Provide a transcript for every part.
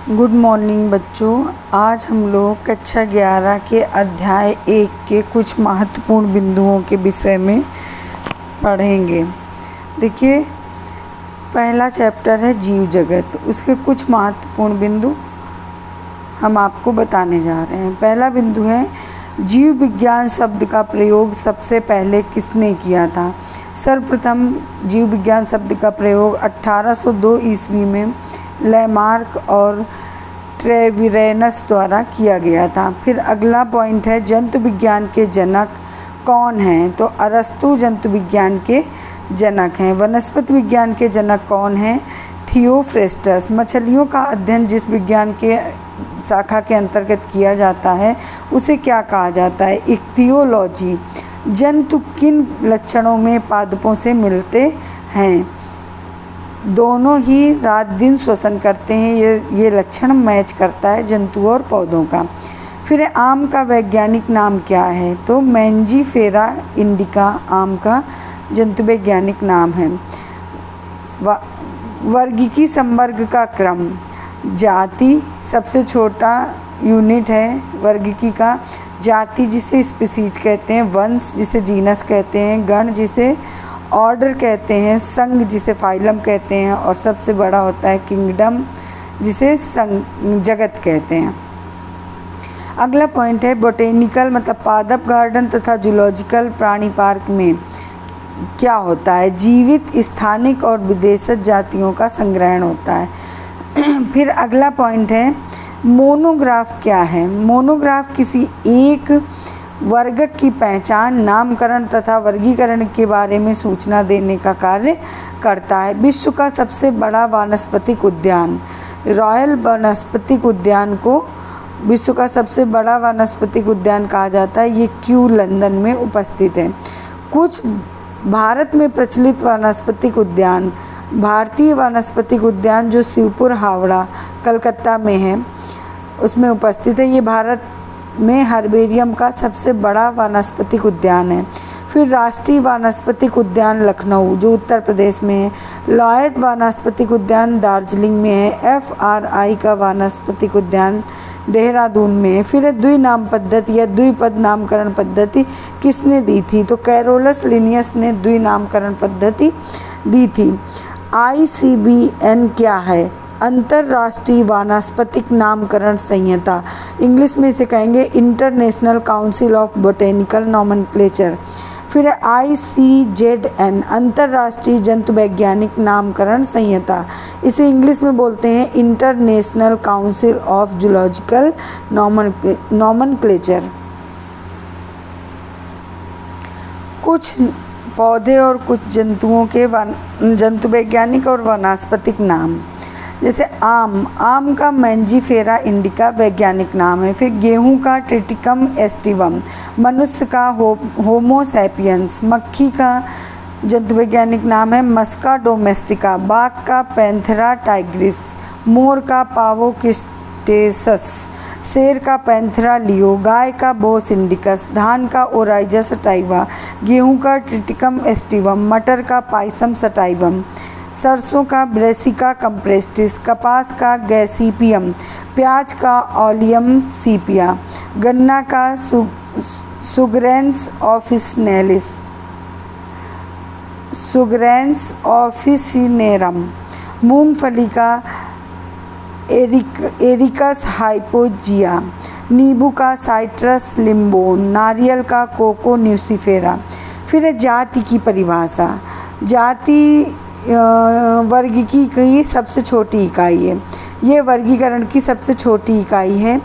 Good morning बच्चों। आज हम लोग कक्षा 11 के अध्याय 1 के कुछ महत्वपूर्ण बिंदुओं के विषय में पढ़ेंगे। देखिए, पहला चैप्टर है जीव जगत। उसके कुछ महत्वपूर्ण बिंदु हम आपको बताने जा रहे हैं। पहला बिंदु है जीव विज्ञान शब्द का प्रयोग सबसे पहले किसने किया था। सर्वप्रथम जीव विज्ञान शब्द का प्रयोग 1802 ईस्वी में लैमार्क और ट्रेविरेनस द्वारा किया गया था। फिर अगला पॉइंट है जंतु विज्ञान के जनक कौन हैं। तो अरस्तु जंतु विज्ञान के जनक हैं। वनस्पति विज्ञान के जनक कौन हैं। थियोफ्रेस्टस। मछलियों का अध्ययन जिस विज्ञान के शाखा के अंतर्गत किया जाता है उसे क्या कहा जाता है। इक्तियोलॉजी। जंतु किन लक्षणों में पादपों से मिलते हैं। दोनों ही रात दिन श्वसन करते हैं। ये लक्षण मैच करता है जंतुओं और पौधों का। फिर आम का वैज्ञानिक नाम क्या है। तो मैंजीफेरा इंडिका आम का जंतु वैज्ञानिक नाम है। वर्गीकी संवर्ग का क्रम। जाति सबसे छोटा यूनिट है वर्गीकी का। जाति जिसे स्पीसीज कहते हैं, वंश जिसे जीनस कहते हैं, गण जिसे ऑर्डर कहते हैं, संघ जिसे फाइलम कहते हैं, और सबसे बड़ा होता है किंगडम जिसे जगत कहते हैं। अगला पॉइंट है बोटेनिकल मतलब पादप गार्डन तथा जूलॉजिकल प्राणी पार्क में क्या होता है। जीवित स्थानिक और विदेशज जातियों का संग्रहण होता है। फिर अगला पॉइंट है मोनोग्राफ क्या है। मोनोग्राफ किसी एक वर्गक की पहचान, नामकरण तथा वर्गीकरण के बारे में सूचना देने का कार्य करता है। विश्व का सबसे बड़ा वानस्पतिक उद्यान। रॉयल वानस्पतिक उद्यान को विश्व का सबसे बड़ा वानस्पतिक उद्यान कहा जाता है। ये क्यू लंदन में उपस्थित है। कुछ भारत में प्रचलित वानस्पतिक उद्यान। भारतीय वानस्पतिक उद्यान जो शिवपुर हावड़ा कलकत्ता में है उसमें उपस्थित है। ये भारत में हर्बेरियम का सबसे बड़ा वानस्पतिक उद्यान है। फिर राष्ट्रीय वानस्पतिक उद्यान लखनऊ जो उत्तर प्रदेश में है। लॉयड वानस्पतिक उद्यान दार्जिलिंग में है। FRI का वानस्पतिक उद्यान देहरादून में है। फिर द्विनाम पद्धति या द्विपद नामकरण पद्धति किसने दी थी। तो कैरोलस लिनियस ने द्विनामकरण पद्धति दी थी। ICBN क्या है। अंतर्राष्ट्रीय वानस्पतिक नामकरण संहिता। इंग्लिश में इसे कहेंगे international council of botanical nomenclature. फिर ICZN अंतर्राष्ट्रीय जंतु वैज्ञानिक नामकरण संहिता। इसे इंग्लिश में बोलते हैं international council of zoological nomenclature. कुछ पौधे और कुछ जंतुओं के जंतु वैज्ञानिक और वानस्पतिक नाम। जैसे आम का मैंजीफेरा इंडिका वैज्ञानिक नाम है। फिर गेहूं का ट्रिटिकम एस्टिवम। मनुष्य का होमो सैपियंस। मक्खी का जंतु वैज्ञानिक नाम है मस्का डोमेस्टिका। बाघ का पैंथेरा टाइग्रिस। मोर का पावोकिस्टेसस। शेर का पैंथेरा लियो। गाय का बोस इंडिकस। धान का ओराइजा सटाइवा। गेहूं का ट्रिटिकम एस्टिवम। मटर का पाइसम सटाइवम। सरसों का ब्रेसिका कंप्रेस्टिस। कपास का गैसीपियम। प्याज का ऑलियम सीपिया। गन्ना का सुगरेंस ऑफिसिनेरम। मूंगफली का एरिकस हाइपोजिया। नींबू का साइट्रस लिम्बोन। नारियल का कोको न्यूसिफेरा। फिर जाति की परिभाषा। जाति वर्गीकी की सबसे छोटी इकाई है। ये वर्गीकरण की सबसे छोटी इकाई है।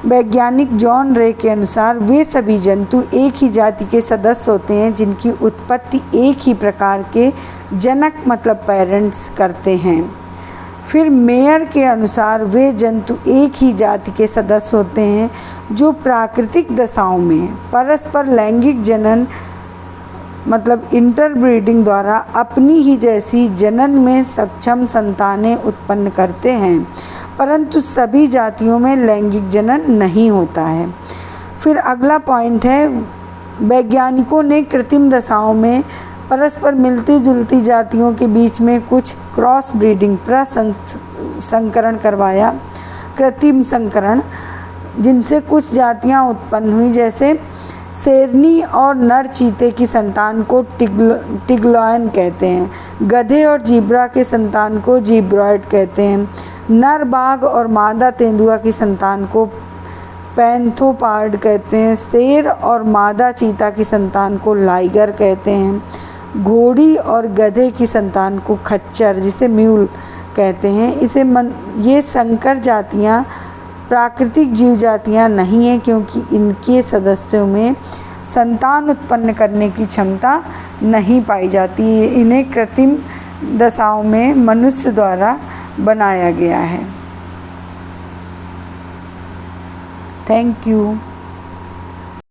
वैज्ञानिक जॉन रे के अनुसार वे सभी जंतु एक ही जाति के सदस्य होते हैं जिनकी उत्पत्ति एक ही प्रकार के जनक मतलब पेरेंट्स करते हैं। फिर मेयर के अनुसार वे जंतु एक ही जाति के सदस्य होते हैं जो प्राकृतिक दशाओं में परस्पर लैंगिक जनन मतलब इंटरब्रीडिंग द्वारा अपनी ही जैसी जनन में सक्षम संतानें उत्पन्न करते हैं, परंतु सभी जातियों में लैंगिक जनन नहीं होता है। फिर अगला पॉइंट है वैज्ञानिकों ने कृत्रिम दशाओं में परस्पर मिलती जुलती जातियों के बीच में कुछ क्रॉस ब्रीडिंग प्रसंकरण करवाया कृत्रिम संकरण, जिनसे कुछ जातियां उत्पन्न हुई, जैसे शेरनी और नर चीते की संतान को टिग्लॉयन कहते हैं। गधे और जीब्रा के संतान को जीब्रॉइड कहते हैं। नर बाघ और मादा तेंदुआ की संतान को पैंथोपार्ड कहते हैं। शेर और मादा चीता की संतान को लाइगर कहते हैं। घोड़ी और गधे की संतान को खच्चर, जिसे म्यूल कहते हैं। ये संकर जातियाँ प्राकृतिक जीव जातियाँ नहीं हैं, क्योंकि इनके सदस्यों में संतान उत्पन्न करने की क्षमता नहीं पाई जाती। इन्हें कृत्रिम दशाओं में मनुष्य द्वारा बनाया गया है। Thank you.